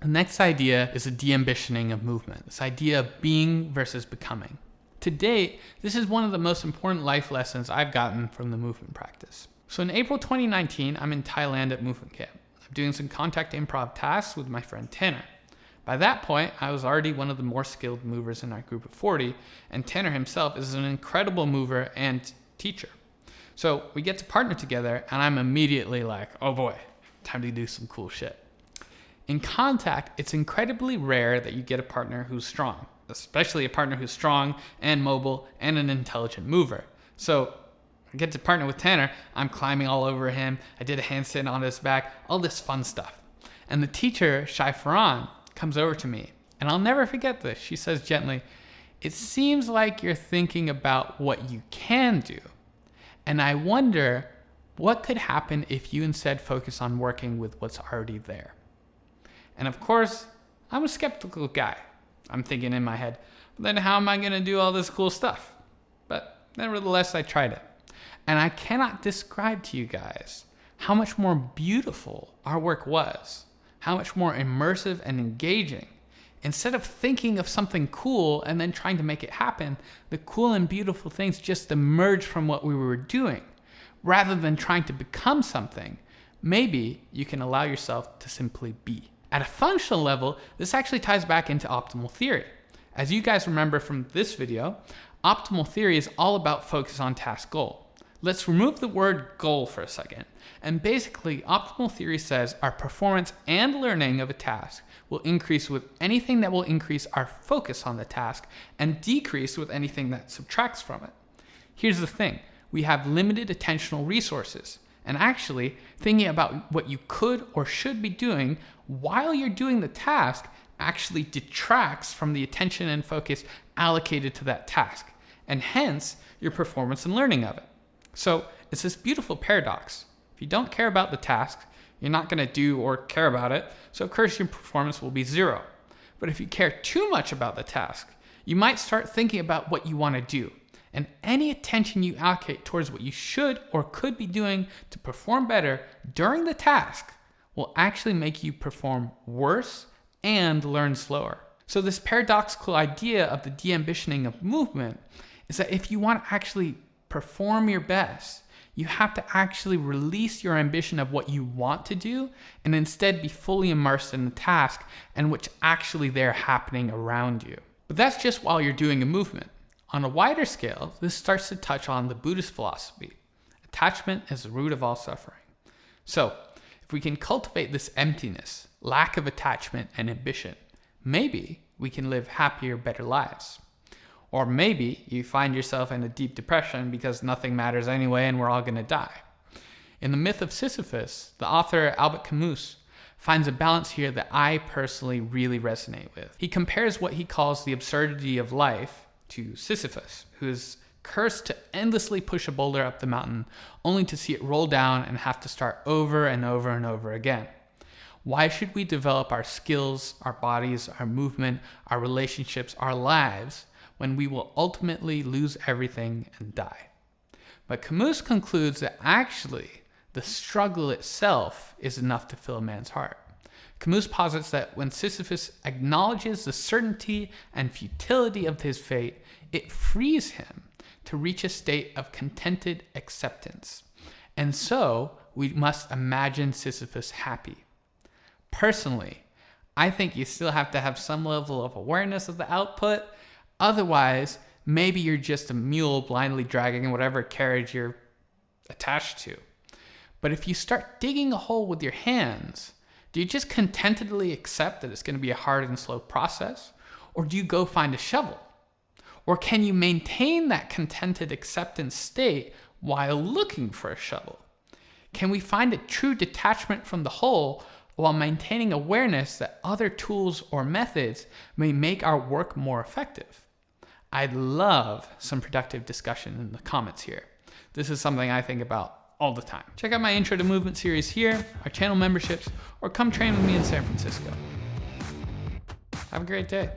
The next idea is a de-ambitioning of movement, this idea of being versus becoming. To date, this is one of the most important life lessons I've gotten from the movement practice. So in April 2019, I'm in Thailand at movement camp. I'm doing some contact improv tasks with my friend Tanner. By that point, I was already one of the more skilled movers in our group of 40, and Tanner himself is an incredible mover and teacher. So we get to partner together, and I'm immediately like, oh boy, time to do some cool shit. In contact, it's incredibly rare that you get a partner who's strong, especially a partner who's strong and mobile and an intelligent mover. So I get to partner with Tanner, I'm climbing all over him, I did a handstand on his back, all this fun stuff. And the teacher, Shai Farhan, comes over to me, and I'll never forget this. She says gently, "It seems like you're thinking about what you can do. And I wonder what could happen if you instead focus on working with what's already there." And of course, I'm a skeptical guy. I'm thinking in my head, then how am I going to do all this cool stuff? But nevertheless, I tried it. And I cannot describe to you guys how much more beautiful our work was, how much more immersive and engaging. Instead of thinking of something cool and then trying to make it happen, the cool and beautiful things just emerged from what we were doing. Rather than trying to become something, maybe you can allow yourself to simply be. At a functional level, this actually ties back into optimal theory. As you guys remember from this video, optimal theory is all about focus on task goal. Let's remove the word goal for a second. And basically, optimal theory says our performance and learning of a task will increase with anything that will increase our focus on the task and decrease with anything that subtracts from it. Here's the thing, we have limited attentional resources. And actually, thinking about what you could or should be doing while you're doing the task actually detracts from the attention and focus allocated to that task, and hence your performance and learning of it. So it's this beautiful paradox. If you don't care about the task, you're not going to do or care about it, so of course your performance will be zero. But if you care too much about the task, you might start thinking about what you want to do. And any attention you allocate towards what you should or could be doing to perform better during the task will actually make you perform worse and learn slower. So this paradoxical idea of the de-ambitioning of movement is that if you want to actually perform your best, you have to actually release your ambition of what you want to do and instead be fully immersed in the task and what's actually there happening around you. But that's just while you're doing a movement. On a wider scale, this starts to touch on the Buddhist philosophy. Attachment is the root of all suffering. So, if we can cultivate this emptiness, lack of attachment and ambition, maybe we can live happier, better lives. Or maybe you find yourself in a deep depression because nothing matters anyway and we're all going to die. In the myth of Sisyphus, the author Albert Camus finds a balance here that I personally really resonate with. He compares what he calls the absurdity of life to Sisyphus, who is cursed to endlessly push a boulder up the mountain, only to see it roll down and have to start over and over and over again. Why should we develop our skills, our bodies, our movement, our relationships, our lives, when we will ultimately lose everything and die? But Camus concludes that actually the struggle itself is enough to fill a man's heart. Camus posits that when Sisyphus acknowledges the certainty and futility of his fate, it frees him to reach a state of contented acceptance. And so we must imagine Sisyphus happy. Personally, I think you still have to have some level of awareness of the output. Otherwise, maybe you're just a mule blindly dragging whatever carriage you're attached to. But if you start digging a hole with your hands, do you just contentedly accept that it's going to be a hard and slow process? Or do you go find a shovel? Or can you maintain that contented acceptance state while looking for a shovel? Can we find a true detachment from the whole while maintaining awareness that other tools or methods may make our work more effective? I'd love some productive discussion in the comments here. This is something I think about all the time. Check out my Intro to Movement series here, our channel memberships, or come train with me in San Francisco. Have a great day.